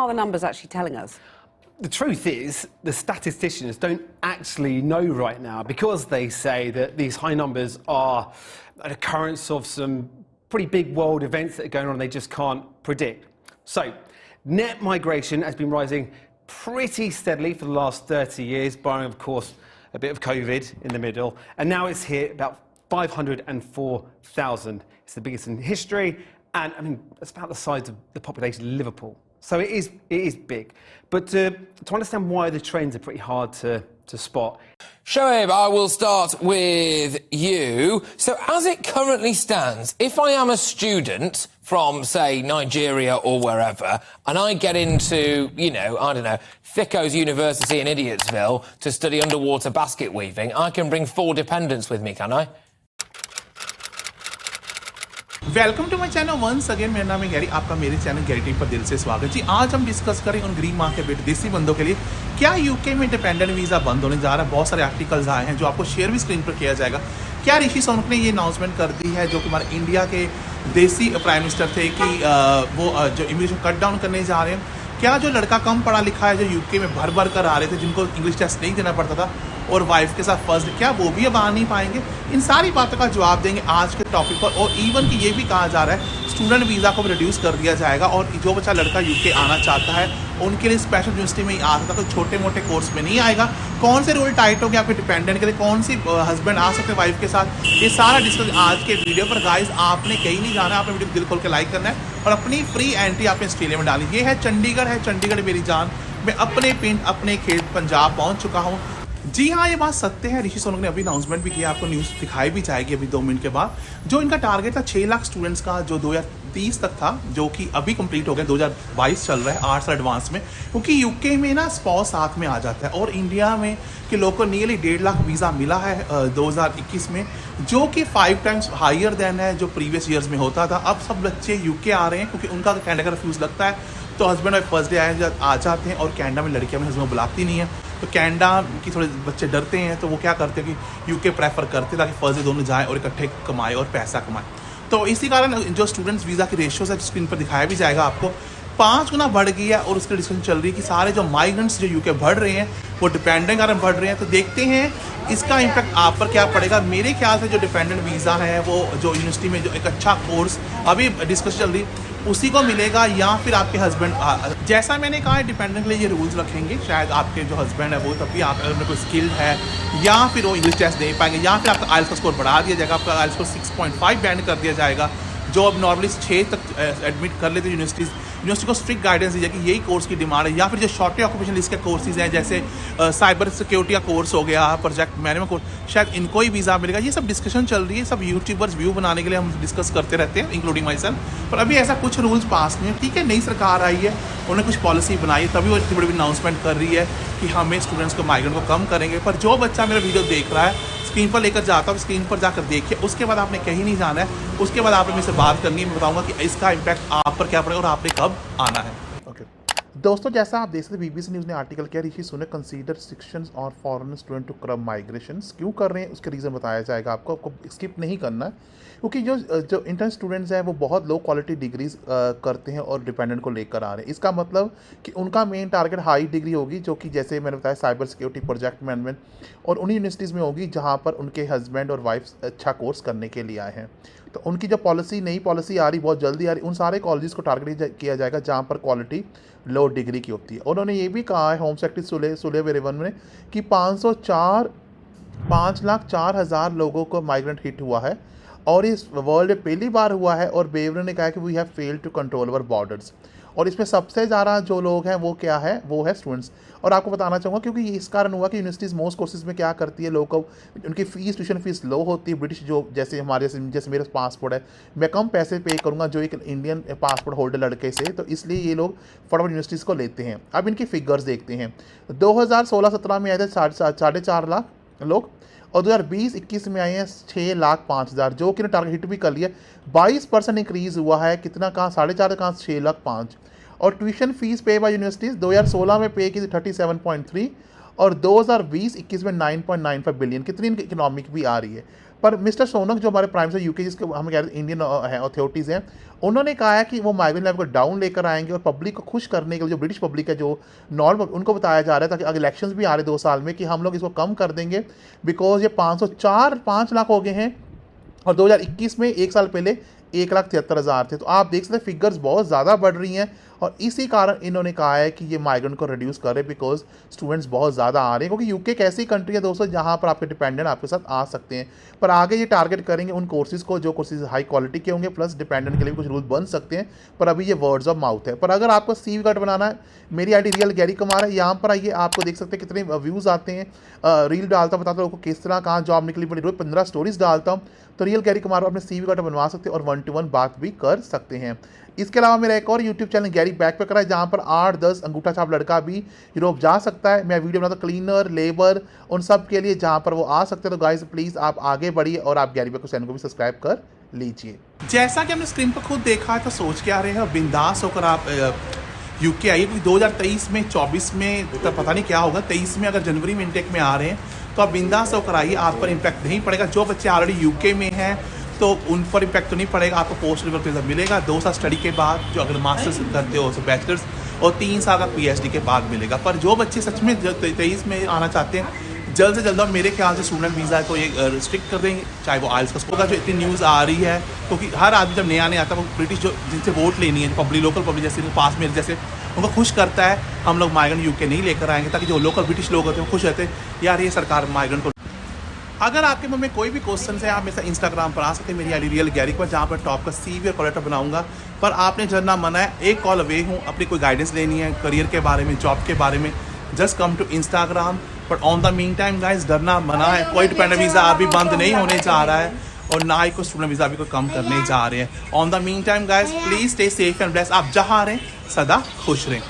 are the numbers actually telling us? The truth is, the statisticians don't actually know right now, because they say that these high numbers are an occurrence of some pretty big world events that are going on, they just can't predict. So, net migration has been rising pretty steadily for the last 30 years, barring, of course, a bit of COVID in the middle, and now it's hit about 504,000. It's the biggest in history, and I mean, it's about the size of the population of Liverpool. So it is big. But to understand why the trends are pretty hard to spot. Shoaib, I will start with you. So as it currently stands, if I am a student from, say, Nigeria or wherever, and I get into, I don't know, Thicko's University in Idiotsville to study underwater basket weaving, I can bring 4 dependents with me, can I? Welcome to my channel once again. मेरा नाम है Gary, आपका मेरे channel Gary TV पर दिल से स्वागत जी। आज हम डिस्कस करें उन गरीब माँ के बेटे देसी बंदों के लिए क्या यूके में डिपेंडेंट वीज़ा बंद होने जा रहा है। बहुत सारे आर्टिकल्स आए हैं जो आपको शेयर भी स्क्रीन पर किया जाएगा। क्या ऋषि सुनक ने ये अनाउंसमेंट कर दी है, जो कि हमारे इंडिया के देसी प्राइम मिनिस्टर थे, कि वो जो इमिग्रेशन कट डाउन करने जा रहे हैं। क्या जो लड़का कम पढ़ा लिखा है, जो यूके में भर भर कर आ रहे थे, जिनको इंग्लिश टेस्ट नहीं देना पड़ता था, और वाइफ के साथ फर्स्ट, क्या वो भी अब आ नहीं पाएंगे? इन सारी बातों का जवाब देंगे आज के टॉपिक पर। और इवन कि ये भी कहा जा रहा है स्टूडेंट वीज़ा को भी रिड्यूस कर दिया जाएगा, और जो बच्चा लड़का यूके आना चाहता है उनके लिए स्पेशल यूनिवर्सिटी में ही आ सकता है, तो छोटे मोटे कोर्स में नहीं आएगा। कौन से रूल टाइट हो गए आपके डिपेंडेंट के लिए, कौन सी हस्बैंड आ सकते हैं वाइफ के साथ, ये सारा डिस्कस आज के वीडियो पर। गाइस, आपने कहीं नहीं जाना, आपने वीडियो दिल खोल के लाइक करना है और अपनी फ्री एंट्री आपने ऑस्ट्रेलिया में डाली। ये है चंडीगढ़ मेरी जान। मैं अपने पिंड अपने खेत पंजाब पहुँच चुका हूँ। जी हाँ, ये बात सत्य है। ऋषि सुनक ने अभी अनाउंसमेंट भी किया, आपको न्यूज़ दिखाई भी जाएगी अभी 2 मिनट के बाद। जो इनका टारगेट था 6 लाख स्टूडेंट्स का, जो 2030 तक था, जो कि अभी कंप्लीट हो गया, 2022 चल रहा है 8 साल एडवांस में। क्योंकि यूके में ना स्पॉस साथ में आ जाता है, और इंडिया में के लोगों को नियरली 1.5 लाख वीज़ा मिला है 2021 में, जो कि 5 टाइम्स हायर देन है जो प्रीवियस ईयर्स में होता था। अब सब बच्चे यूके आ रहे हैं क्योंकि उनका कैनेडा का रिफ्यूज़ लगता है, तो हस्बैंड वाइफ फर्स्ट डे आ जाते हैं। और कैनेडा में लड़कियां अपने हस्बैंड को बुलाती नहीं है, तो कैनेडा की थोड़े बच्चे डरते हैं, तो वो क्या करते हैं कि यूके प्रेफर करते हैं, ताकि फर्स्ट डे दोनों जाएँ और इकट्ठे कमाए और पैसा कमाएं। तो इसी कारण जो स्टूडेंट्स वीज़ा की रेशियो है स्क्रीन पर दिखाया भी जाएगा आपको, 5 गुना बढ़ गई है। और उसकी डिस्कशन चल रही है कि सारे जो माइग्रेंट्स जो यूके बढ़ रहे हैं वो डिपेंडेंट कारण बढ़ रहे हैं। तो देखते हैं इसका इम्पैक्ट आप पर क्या पड़ेगा। मेरे ख्याल से जो डिपेंडेंट वीज़ा है, वो जो यूनिवर्सिटी में जो एक अच्छा कोर्स अभी डिस्कस चल रही, उसी को मिलेगा, या फिर आपके हस्बैंड, जैसा मैंने कहा है, डिपेंडेंट के लिए ये रूल्स रखेंगे। शायद आपके जो हस्बैंड है वो तभी आप अगर कोई स्किल्ड है, या फिर वो इंग्लिश टेस्ट दे पाएंगे, या फिर आपका आइल्स का स्कोर बढ़ा दिया जाएगा, आपका आइल्स स्कोर 6.5 बैंड कर दिया जाएगा। जो अब नॉर्मली 6 तक एडमिट कर लेते यूनिवर्सिटी को स्ट्रिक्ट गाइडेंस दी जाएगी, यही कोर्स की डिमांड है। या फिर जो शॉर्ट ऑक्यूपेशन लिस्ट के कोर्सेज हैं, जैसे साइबर सिक्योरिटी का कोर्स हो गया, प्रोजेक्ट मैनेजमेंट कोर्स, शायद इनको ही वीज़ा मिलेगा। ये सब डिस्कशन चल रही है, सब यूट्यूबर्स व्यू बनाने के लिए हम डिस्कस करते रहते हैं, इंक्लूडिंग माई सेल्फ। पर अभी ऐसा कुछ रूल्स पास नहीं है। ठीक है, नई सरकार आई है, उन्होंने कुछ पॉलिसी बनाई है, तभी वो इतनी बड़ी अनाउंसमेंट कर रही है कि हमें स्टूडेंट्स को, माइग्रेंट को कम करेंगे। पर जो बच्चा मेरा वीडियो देख रहा है, स्क्रीन पर लेकर जाता हूँ, स्क्रीन पर जाकर देखिए, उसके बाद आपने कहीं नहीं जाना है। उसके बाद आपने मेरे से बात करनी है, मैं बताऊंगा कि इसका इम्पैक्ट आप पर क्या पड़ेगा और आपने कब आना है। ओके दोस्तों, जैसा आप देख सकते हैं, बीबीसी न्यूज़ ने आर्टिकल किया, ऋषि सुनक कंसीडर रिस्ट्रिक्शंस और foreign student to curb migrations. क्यों कर रहे हैं उसके रीज़न बताया जाएगा आपको स्किप नहीं करना है, क्योंकि जो इंटर्न स्टूडेंट्स हैं वो बहुत लो क्वालिटी डिग्रीज करते हैं और डिपेंडेंट को लेकर आ रहे हैं। इसका मतलब कि उनका मेन टारगेट हाई डिग्री होगी, जो कि जैसे मैंने बताया साइबर सिक्योरिटी, प्रोजेक्ट मैनेजमेंट, और उन्हीं यूनिवर्सिटीज़ में होगी जहाँ पर उनके हस्बैंड और वाइफ अच्छा कोर्स करने के लिए आए हैं। तो उनकी जो नई पॉलिसी आ रही, बहुत जल्दी आ रही, उन सारे कॉलेजेस को टारगेट किया जाएगा जहाँ पर क्वालिटी लो डिग्री की होती है। उन्होंने ये भी कहा है होम सेक्रेटरी सुले वेरेवन ने कि 5,04,000 लोगों को माइग्रेंट हिट हुआ है, और इस वर्ल्ड में पहली बार हुआ है। और बेवरन ने कहा कि we have failed to control our borders, और इसमें सबसे ज़्यादा जो लोग हैं वो क्या है, वो है स्टूडेंट्स। और आपको बताना चाहूँगा क्योंकि इस कारण हुआ कि यूनिवर्सिटीज़ मोस्ट कोर्सेज में क्या करती है, लोगों को उनकी फीस, ट्यूशन फीस लो होती है। ब्रिटिश जो जैसे मेरे पासपोर्ट है, मैं कम पैसे पे करूँगा जो एक इंडियन पासपोर्ट होल्डर लड़के से, तो इसलिए ये लोग फटाफट यूनिवर्सिटीज़ को लेते हैं। अब इनकी फिगर्स देखते हैं, 2016-17 में आए थे 4.5 लाख लोग, और 2020-21 में आए हैं 6,05,000, जो कि टारगेट हिट भी कर लिया। 22% इंक्रीज़ हुआ है। कितना, कहाँ 4.5 कहाँ 6,05,000। और ट्यूशन फीस पे बाय यूनिवर्सिटीज़ 2016 में पे की थी 37.3, और 2020-21 में 9.95 बिलियन, कितनी इनकी इकोनॉमिक भी आ रही है। पर मिस्टर सोनक जो हमारे प्राइम मिनिस्टर यूके, जिसके हम कह रहे हैं इंडियन है अथॉरिटीज़ हैं, उन्होंने कहा है कि वो माइग्रेंट लेवल को डाउन लेकर आएंगे और पब्लिक को खुश करने के लिए, जो ब्रिटिश पब्लिक है, जो नॉर्मल, उनको बताया जा रहा है ताकि अगर इलेक्शंस भी आ रहे 2 साल में, कि हम लोग इसको कम कर देंगे। बिकॉज ये 5 लाख हो गए हैं और 2021 में 1 साल पहले 1,73,000 थे। तो आप देख सकते हैं फिगर्स बहुत ज़्यादा बढ़ रही हैं और इसी कारण इन्होंने कहा है कि ये माइग्रेंट को रिड्यूस करे, बिकॉज स्टूडेंट्स बहुत ज़्यादा आ रहे हैं। क्योंकि यूके एक ऐसी कंट्री है दोस्तों जहाँ पर आपके डिपेंडेंट आपके साथ आ सकते हैं, पर आगे ये टारगेट करेंगे उन कोर्सेज़ को जो कोर्सेज हाई क्वालिटी के होंगे, प्लस डिपेंडेंट के लिए भी कुछ रूल बन सकते हैं। पर अभी ये वर्ड्स ऑफ माउथ है। पर अगर आपको CV कार्ड बनाना है, मेरी आईडी रियल गैरी कुमार है, यहाँ पर आइए, आपको देख सकते हैं कितने व्यूज़ आते हैं। रील डालता हूँ, बताता हूँ किस तरह कहाँ जॉब निकली पड़ी, रोज 15 स्टोरीज डालता हूँ। तो रियल गैरी कुमार अपने CV कार्ड बनवा सकते हैं और 1-to-1 बात भी कर सकते हैं। इसके अलावा मेरा एक और यूट्यूब चैनल गैरी बैकपैकर है, जहाँ पर 8-10 अंगूठा छाप लड़का भी यूरोप जा सकता है। मैं वीडियो बनाता हूँ क्लीनर, लेबर, उन सब के लिए, जहाँ पर वो आ सकते हैं। तो गाइस प्लीज़ आप आगे बढ़िए और आप गैरी बैकपैकर चैनल को भी सब्सक्राइब कर लीजिए। जैसा कि हमने स्क्रीन पर खुद देखा है, तो सोच के आ रहे हैं और बिंदास होकर आप यूके आइए। क्योंकि 2023 में 24 में तो पता नहीं क्या होगा, 23 में अगर जनवरी में इनटेक में आ रहे हैं तो आप बिंदास होकर आइए, आप पर इम्पैक्ट नहीं पड़ेगा। जो बच्चे ऑलरेडी यूके में हैं तो उन पर इम्पैक्ट तो नहीं पड़ेगा, आपको पोस्ट ग्रेजुएट वीज़ा मिलेगा 2 साल स्टडी के बाद, जो अगर मास्टर्स करते हो तो बैचलर्स, और 3 साल का PhD के बाद मिलेगा। पर जो बच्चे सच में 23 में आना चाहते हैं, जल्द से जल्द, और मेरे ख्याल से स्टूडेंट वीज़ा है तो ये रिस्ट्रिक्ट कर देंगे, चाहे वो आइल्स का स्कोर का, जो इतनी न्यूज़ आ रही है। क्योंकि हर आदमी जब नया आता है, वो ब्रिटिश जो जिनसे वोट लेनी है, पब्लिक, लोकल पब्लिक जैसे पास में जैसे, उनको खुश करता है हम लोग माइग्रेंट यूके नहीं लेकर आएंगे, ताकि जो लोकल ब्रिटिश लोग होते हैं वो खुश रहते हैं, यार ये सरकार माइग्रेंट को। अगर आपके मन में कोई भी क्वेश्चन है, आप मेरे साथ इंस्टाग्राम पर आ सकते हैं, मेरी आईडी रियल गैरी पर, जहाँ पर टॉप का CV और कॉलेटर बनाऊंगा। पर आपने डरना मना है, एक कॉल अवे हूँ, अपनी कोई गाइडेंस लेनी है करियर के बारे में, जॉब के बारे में, just come to Instagram. But on the mean time guys, डरना मना है, कोई डिपेंडेंट वीज़ा अभी बंद नहीं होने जा रहा है और ना ही कोई स्टूडेंट वीज़ा अभी कोई कम करने जा रहे हैं। On the mean time guys, please stay safe and blessed. आप जहाँ रहें सदा खुश रहें।